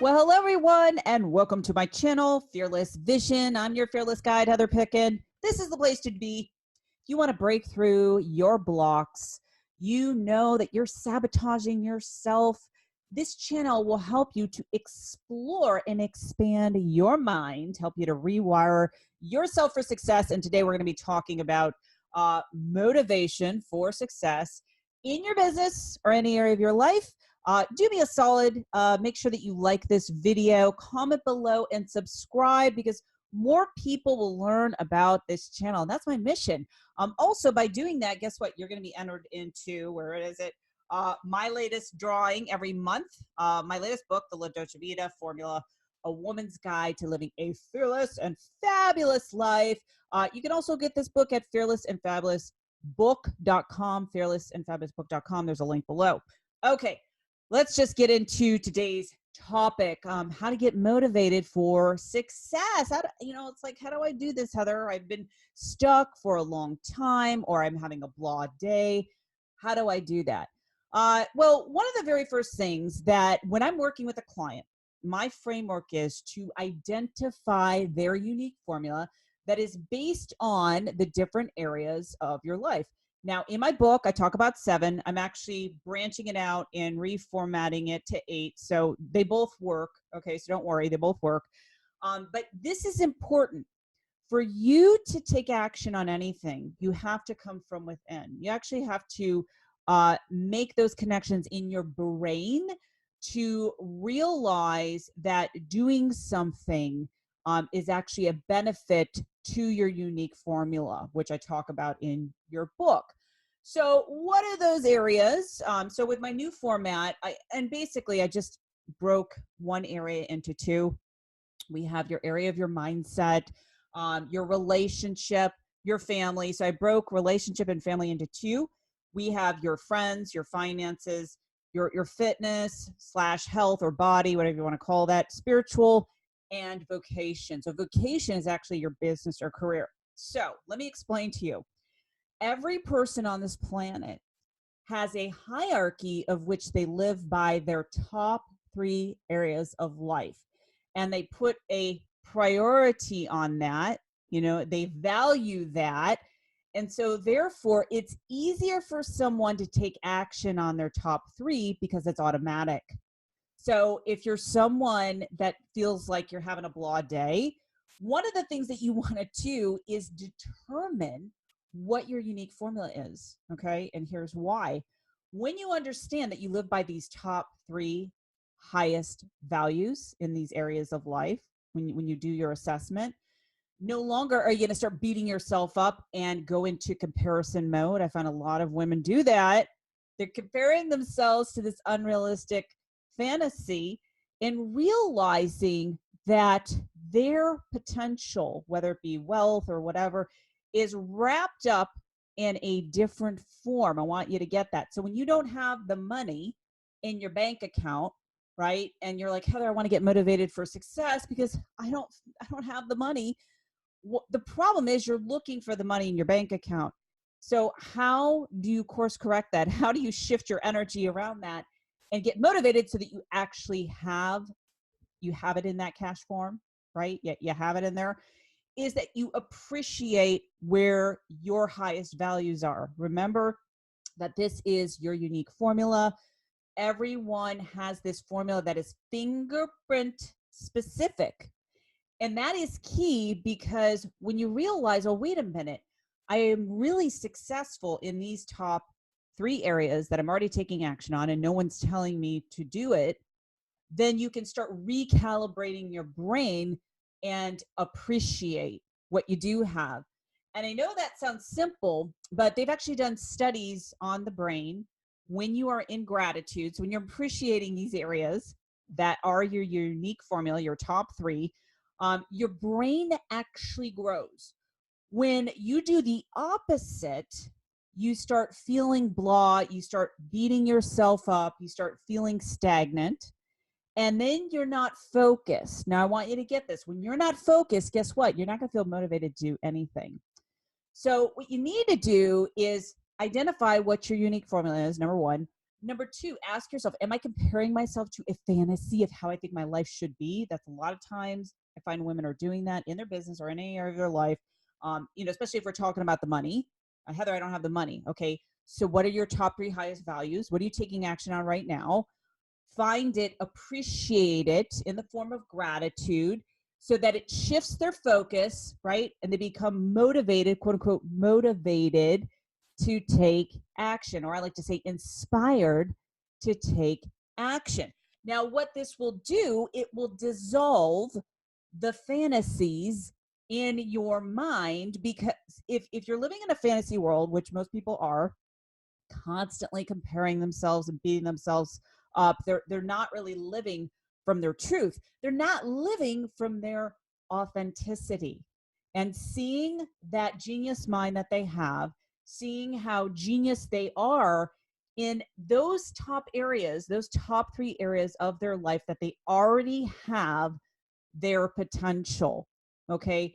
Well, hello everyone, and welcome to my channel, Fearless Vision. I'm your fearless guide, Heather Pickin. This is the place to be. If you want to break through your blocks, you know that you're sabotaging yourself. This channel will help you to explore and expand your mind, help you to rewire yourself for success. And today we're going to be talking about motivation for success in your business or any area of your life. Do me a solid, make sure that you like this video, comment below, and subscribe, because more people will learn about this channel. And that's my mission. Also, by doing that, guess what? You're going to be entered into, where is it? My latest drawing every month. My latest book, The La Dolce Vita Formula, A Woman's Guide to Living a Fearless and Fabulous Life. You can also get this book at fearlessandfabulousbook.com, fearlessandfabulousbook.com. There's a link below. Okay. Let's just get into today's topic, how to get motivated for success. It's like, how do I do this, Heather? I've been stuck for a long time, or I'm having a blah day. How do I do that? Well, one of the very first things that when I'm working with a client, my framework is to identify their unique formula that is based on the different areas of your life. Now, in my book, I talk about 7. I'm actually branching it out and reformatting it to 8. So they both work. Okay, so don't worry, they both work. But this is important. For you to take action on anything, you have to come from within. You actually have to make those connections in your brain to realize that doing something is actually a benefit to your unique formula, which I talk about in your book. So what are those areas? So with my new format, I just broke one area into 2. We have your area of your mindset, your relationship, your family. So I broke relationship and family into 2. We have your friends, your finances, your fitness / health or body, whatever you want to call that, spiritual, and vocation. So vocation is actually your business or career. So let me explain to you. Every person on this planet has a hierarchy of which they live by their top 3 areas of life. And they put a priority on that. They value that. And so therefore, it's easier for someone to take action on their top 3 because it's automatic. So if you're someone that feels like you're having a blah day, one of the things that you want to do is determine what your unique formula is. Okay. And here's why. When you understand that you live by these top 3 highest values in these areas of life, when you do your assessment, no longer are you going to start beating yourself up and go into comparison mode. I find a lot of women do that. They're comparing themselves to this unrealistic fantasy and realizing that their potential, whether it be wealth or whatever, is wrapped up in a different form. I want you to get that. So when you don't have the money in your bank account, right, and you're like, Heather, I want to get motivated for success because I don't have the money. The problem is you're looking for the money in your bank account. So how do you course correct that? How do you shift your energy around that and get motivated so that you actually have it in that cash form, right? You have it in there, is that you appreciate where your highest values are. Remember that this is your unique formula. Everyone has this formula that is fingerprint specific. And that is key, because when you realize, oh, wait a minute, I am really successful in these top 3 areas that I'm already taking action on and no one's telling me to do it, then you can start recalibrating your brain and appreciate what you do have. And I know that sounds simple, but they've actually done studies on the brain. When you are in gratitude, so when you're appreciating these areas that are your unique formula, your top 3, your brain actually grows. When you do the opposite, you start feeling blah, you start beating yourself up, you start feeling stagnant, and then you're not focused. Now, I want you to get this. When you're not focused, guess what? You're not going to feel motivated to do anything. So what you need to do is identify what your unique formula is, number 1. Number two, ask yourself, am I comparing myself to a fantasy of how I think my life should be? That's a lot of times I find women are doing that in their business or in any area of their life. Especially if we're talking about the money. Heather, I don't have the money. Okay. So what are your top three highest values? What are you taking action on right now? Find it, appreciate it in the form of gratitude so that it shifts their focus, right? And they become motivated, quote unquote, motivated to take action, or I like to say inspired to take action. Now, what this will do, it will dissolve the fantasies in your mind, because if you're living in a fantasy world, which most people are, constantly comparing themselves and beating themselves up, they're not really living from their truth. They're not living from their authenticity. And seeing that genius mind that they have, seeing how genius they are in those top areas, those top three areas of their life that they already have their potential. Okay.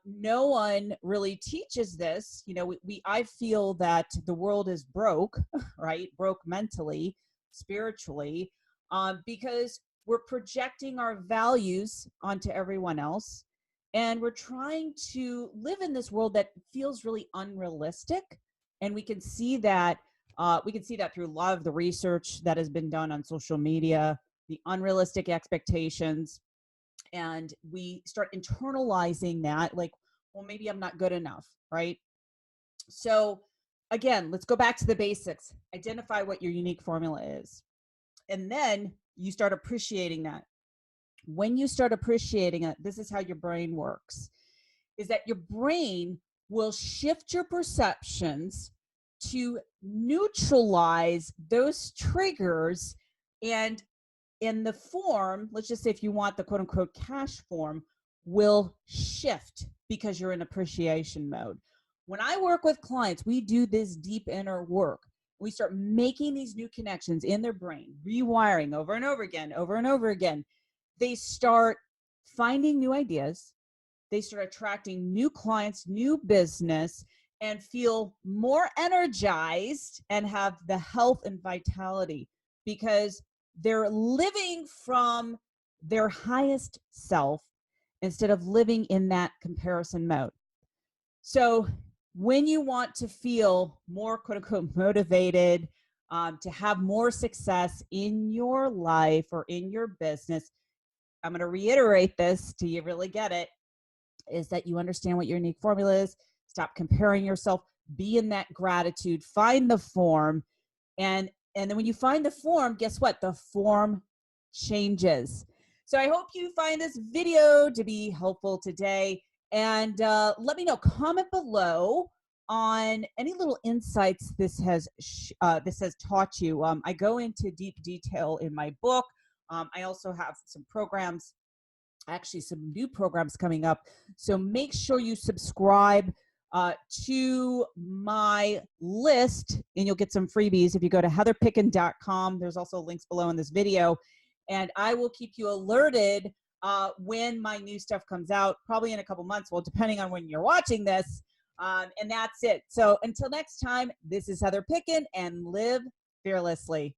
No one really teaches this. I feel that the world is broke, right? Broke mentally, spiritually, because we're projecting our values onto everyone else. And we're trying to live in this world that feels really unrealistic. And we can see that through a lot of the research that has been done on social media, the unrealistic expectations. And we start internalizing that, like, well, maybe I'm not good enough, right? So again, let's go back to the basics. Identify what your unique formula is. And then you start appreciating that. When you start appreciating it, this is how your brain works, is that your brain will shift your perceptions to neutralize those triggers. And in the form, let's just say if you want the quote unquote cash form, will shift because you're in appreciation mode. When I work with clients, we do this deep inner work. We start making these new connections in their brain, rewiring over and over again, over and over again. They start finding new ideas. They start attracting new clients, new business, and feel more energized and have the health and vitality because they're living from their highest self instead of living in that comparison mode. So when you want to feel more quote unquote motivated, to have more success in your life or in your business, I'm going to reiterate this till you really get it, is that you understand what your unique formula is. Stop comparing yourself, be in that gratitude, find the form. And then when you find the form, guess what? The form changes. So I hope you find this video to be helpful today. And let me know, comment below on any little insights this has taught you. I go into deep detail in my book. I also have some programs, actually some new programs coming up. So make sure you subscribe to my list and you'll get some freebies if you go to heatherpicken.com. There's also links below in this video, and I will keep you alerted when my new stuff comes out, probably in a couple months, well, depending on when you're watching this. And that's it. So until next time, this is Heather Picken, and live fearlessly.